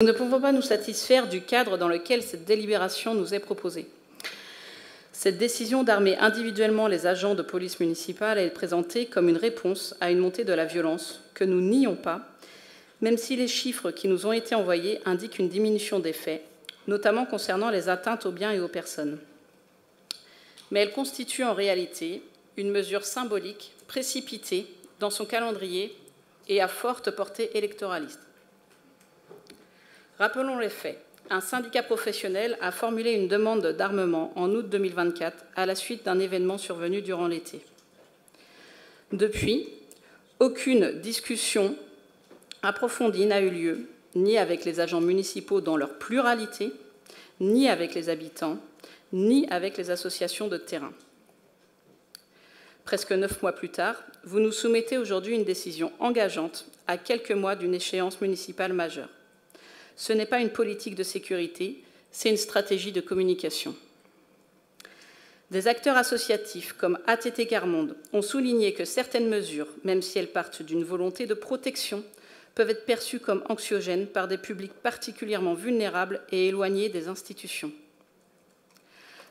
Nous ne pouvons pas nous satisfaire du cadre dans lequel cette délibération nous est proposée. Cette décision d'armer individuellement les agents de police municipale est présentée comme une réponse à une montée de la violence que nous nions pas, même si les chiffres qui nous ont été envoyés indiquent une diminution des faits, notamment concernant les atteintes aux biens et aux personnes. Mais elle constitue en réalité une mesure symbolique, précipitée dans son calendrier et à forte portée électoraliste. Rappelons les faits. Un syndicat professionnel a formulé une demande d'armement en août 2024 à la suite d'un événement survenu durant l'été. Depuis, aucune discussion approfondie n'a eu lieu, ni avec les agents municipaux dans leur pluralité, ni avec les habitants, ni avec les associations de terrain. Presque 9 mois plus tard, vous nous soumettez aujourd'hui une décision engageante à quelques mois d'une échéance municipale majeure. Ce n'est pas une politique de sécurité, c'est une stratégie de communication. Des acteurs associatifs comme ATT Quart-Monde ont souligné que certaines mesures, même si elles partent d'une volonté de protection, peuvent être perçues comme anxiogènes par des publics particulièrement vulnérables et éloignés des institutions.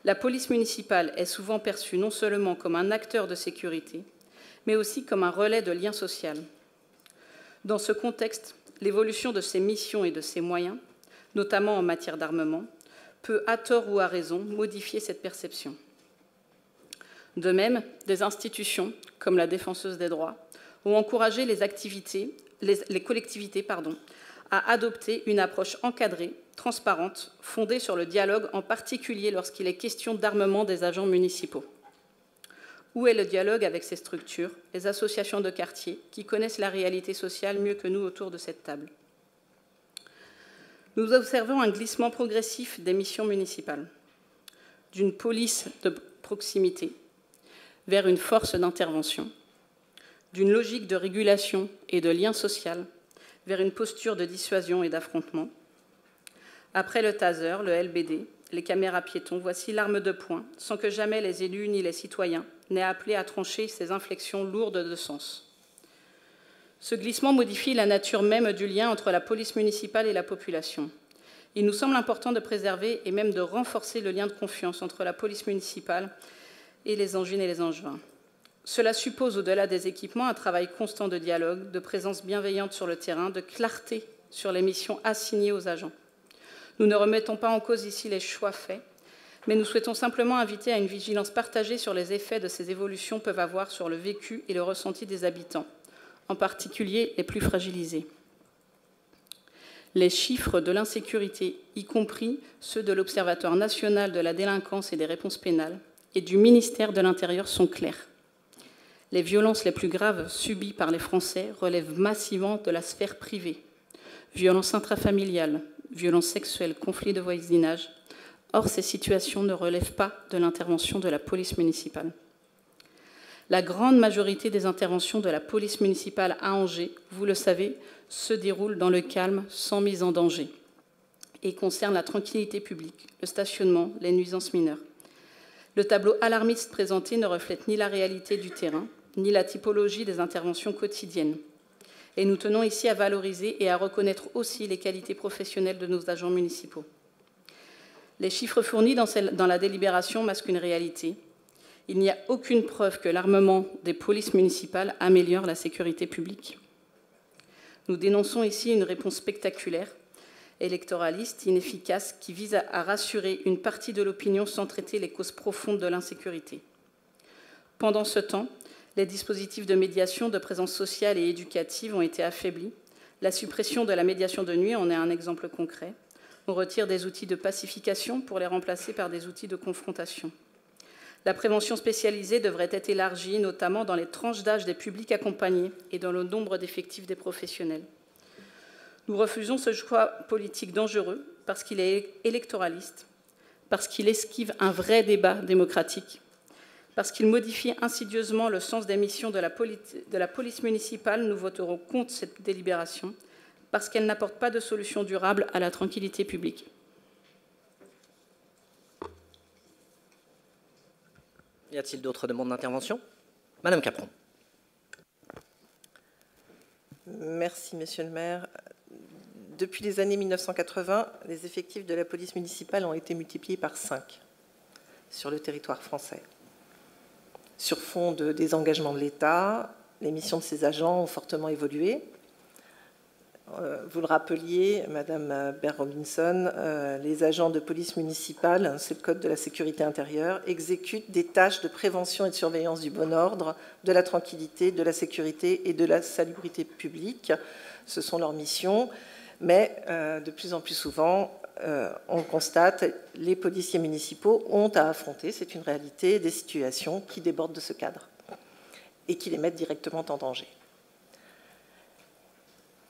La police municipale est souvent perçue non seulement comme un acteur de sécurité, mais aussi comme un relais de lien social. Dans ce contexte, l'évolution de ses missions et de ses moyens, notamment en matière d'armement, peut, à tort ou à raison, modifier cette perception. De même, des institutions, comme la Défenseuse des droits, ont encouragé les collectivités à adopter une approche encadrée, transparente, fondée sur le dialogue, en particulier lorsqu'il est question d'armement des agents municipaux. Où est le dialogue avec ces structures, les associations de quartier, qui connaissent la réalité sociale mieux que nous autour de cette table? Nous observons un glissement progressif des missions municipales, d'une police de proximité vers une force d'intervention, d'une logique de régulation et de lien social vers une posture de dissuasion et d'affrontement. Après le taser, le LBD, les caméras piétons, voici l'arme de poing, sans que jamais les élus ni les citoyens n'aient appelé à trancher ces inflexions lourdes de sens. Ce glissement modifie la nature même du lien entre la police municipale et la population. Il nous semble important de préserver et même de renforcer le lien de confiance entre la police municipale et les Angevines et les Angevins. Cela suppose, au-delà des équipements, un travail constant de dialogue, de présence bienveillante sur le terrain, de clarté sur les missions assignées aux agents. Nous ne remettons pas en cause ici les choix faits, mais nous souhaitons simplement inviter à une vigilance partagée sur les effets de ces évolutions peuvent avoir sur le vécu et le ressenti des habitants, en particulier les plus fragilisés. Les chiffres de l'insécurité, y compris ceux de l'Observatoire national de la délinquance et des réponses pénales et du ministère de l'Intérieur, sont clairs. Les violences les plus graves subies par les Français relèvent massivement de la sphère privée. Violences intrafamiliales, violences sexuelles, conflits de voisinage. Or, ces situations ne relèvent pas de l'intervention de la police municipale. La grande majorité des interventions de la police municipale à Angers, vous le savez, se déroulent dans le calme, sans mise en danger, et concernent la tranquillité publique, le stationnement, les nuisances mineures. Le tableau alarmiste présenté ne reflète ni la réalité du terrain, ni la typologie des interventions quotidiennes. Et nous tenons ici à valoriser et à reconnaître aussi les qualités professionnelles de nos agents municipaux. Les chiffres fournis dans la délibération masquent une réalité. Il n'y a aucune preuve que l'armement des polices municipales améliore la sécurité publique. Nous dénonçons ici une réponse spectaculaire, électoraliste, inefficace, qui vise à rassurer une partie de l'opinion sans traiter les causes profondes de l'insécurité. Pendant ce temps, les dispositifs de médiation, de présence sociale et éducative ont été affaiblis. La suppression de la médiation de nuit en est un exemple concret. On retire des outils de pacification pour les remplacer par des outils de confrontation. La prévention spécialisée devrait être élargie, notamment dans les tranches d'âge des publics accompagnés et dans le nombre d'effectifs des professionnels. Nous refusons ce choix politique dangereux parce qu'il est électoraliste, parce qu'il esquive un vrai débat démocratique, parce qu'il modifie insidieusement le sens des missions de la police municipale. Nous voterons contre cette délibération parce qu'elle n'apporte pas de solution durable à la tranquillité publique. Y a-t-il d'autres demandes d'intervention? Madame Capron. Merci, Monsieur le maire. depuis les années 1980, les effectifs de la police municipale ont été multipliés par 5 sur le territoire français. Sur fond de désengagement de l'État, les missions de ces agents ont fortement évolué. Vous le rappeliez, Madame Baer-Robinson, les agents de police municipale, c'est le Code de la sécurité intérieure, exécutent des tâches de prévention et de surveillance du bon ordre, de la tranquillité, de la sécurité et de la salubrité publique. Ce sont leurs missions, mais de plus en plus souvent, on constate, les policiers municipaux ont à affronter, c'est une réalité, des situations qui débordent de ce cadre et qui les mettent directement en danger.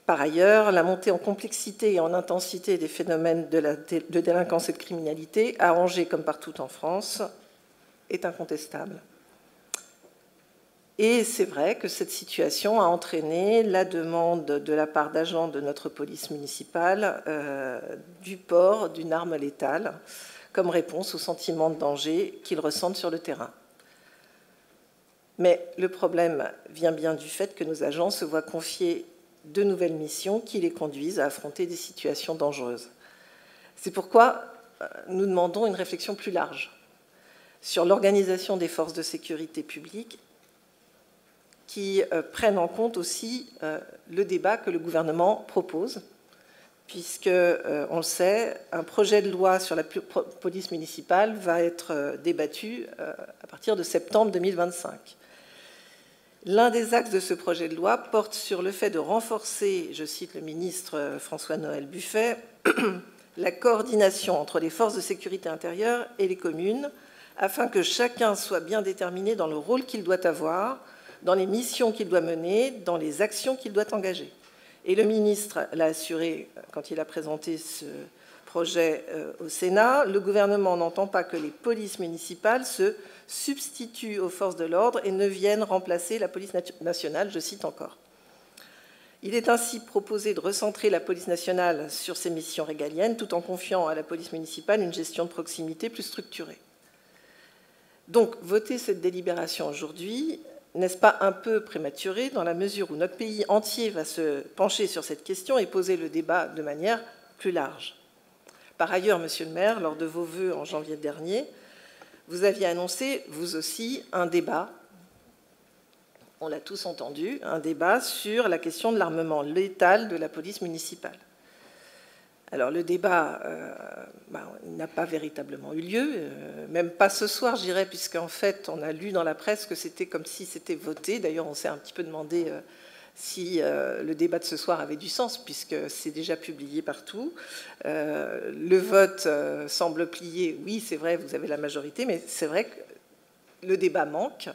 Par ailleurs, la montée en complexité et en intensité des phénomènes de délinquance et de criminalité, à Angers comme partout en France, est incontestable. Et c'est vrai que cette situation a entraîné la demande de la part d'agents de notre police municipale du port d'une arme létale comme réponse au sentiment de danger qu'ils ressentent sur le terrain. Mais le problème vient bien du fait que nos agents se voient confier de nouvelles missions qui les conduisent à affronter des situations dangereuses. C'est pourquoi nous demandons une réflexion plus large sur l'organisation des forces de sécurité publique qui prennent en compte aussi le débat que le gouvernement propose, puisque, on le sait, un projet de loi sur la police municipale va être débattu à partir de septembre 2025. L'un des axes de ce projet de loi porte sur le fait de renforcer, je cite le ministre François-Noël Buffet, la coordination entre les forces de sécurité intérieure et les communes, afin que chacun soit bien déterminé dans le rôle qu'il doit avoir, dans les missions qu'il doit mener, dans les actions qu'il doit engager. Et le ministre l'a assuré quand il a présenté ce projet au Sénat, le gouvernement n'entend pas que les polices municipales se substituent aux forces de l'ordre et ne viennent remplacer la police nationale, je cite encore. Il est ainsi proposé de recentrer la police nationale sur ses missions régaliennes, tout en confiant à la police municipale une gestion de proximité plus structurée. Donc, voter cette délibération aujourd'hui, n'est-ce pas un peu prématuré dans la mesure où notre pays entier va se pencher sur cette question et poser le débat de manière plus large? Par ailleurs, Monsieur le maire, lors de vos vœux en janvier dernier, vous aviez annoncé, vous aussi, un débat, on l'a tous entendu, un débat sur la question de l'armement létal de la police municipale. Alors le débat n'a pas véritablement eu lieu, même pas ce soir, je dirais, puisqu'en fait, on a lu dans la presse que c'était comme si c'était voté. D'ailleurs, on s'est un petit peu demandé si le débat de ce soir avait du sens, puisque c'est déjà publié partout. Le vote semble plié. Oui, c'est vrai, vous avez la majorité, mais c'est vrai que le débat manque.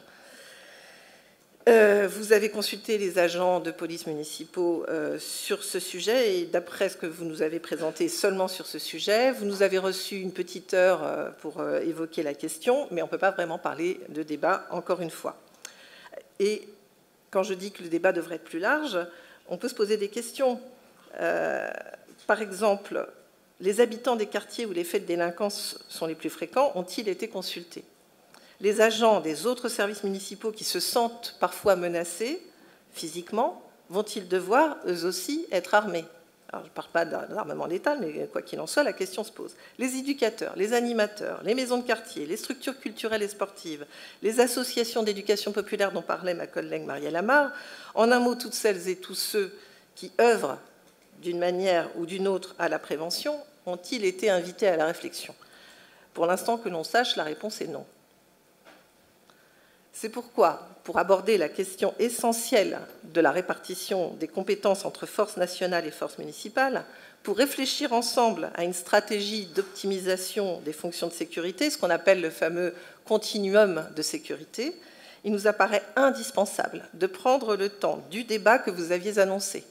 Vous avez consulté les agents de police municipaux sur ce sujet, et d'après ce que vous nous avez présenté seulement sur ce sujet, vous nous avez reçu une petite heure pour évoquer la question, mais on ne peut pas vraiment parler de débat, encore une fois. Et quand je dis que le débat devrait être plus large, on peut se poser des questions. Par exemple, les habitants des quartiers où les faits de délinquance sont les plus fréquents ont-ils été consultés? Les agents des autres services municipaux qui se sentent parfois menacés physiquement, vont-ils devoir, eux aussi, être armés? Alors, je ne parle pas d'armement létal, mais quoi qu'il en soit, la question se pose. Les éducateurs, les animateurs, les maisons de quartier, les structures culturelles et sportives, les associations d'éducation populaire dont parlait ma collègue Marielle Amar, en un mot, toutes celles et tous ceux qui œuvrent d'une manière ou d'une autre à la prévention, ont-ils été invités à la réflexion? Pour l'instant que l'on sache, la réponse est non. C'est pourquoi, pour aborder la question essentielle de la répartition des compétences entre forces nationales et forces municipales, pour réfléchir ensemble à une stratégie d'optimisation des fonctions de sécurité, ce qu'on appelle le fameux continuum de sécurité, il nous apparaît indispensable de prendre le temps du débat que vous aviez annoncé.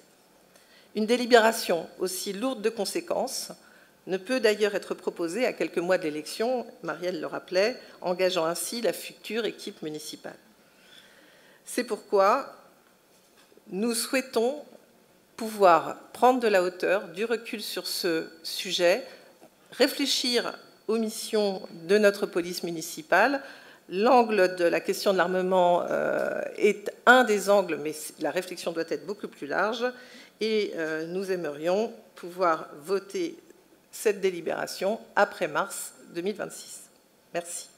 Une délibération aussi lourde de conséquences ne peut d'ailleurs être proposée à quelques mois de l'élection, Marielle le rappelait, engageant ainsi la future équipe municipale. C'est pourquoi nous souhaitons pouvoir prendre de la hauteur, du recul sur ce sujet, réfléchir aux missions de notre police municipale. L'angle de la question de l'armement est un des angles, mais la réflexion doit être beaucoup plus large, et nous aimerions pouvoir voter cette délibération après mars 2026. Merci.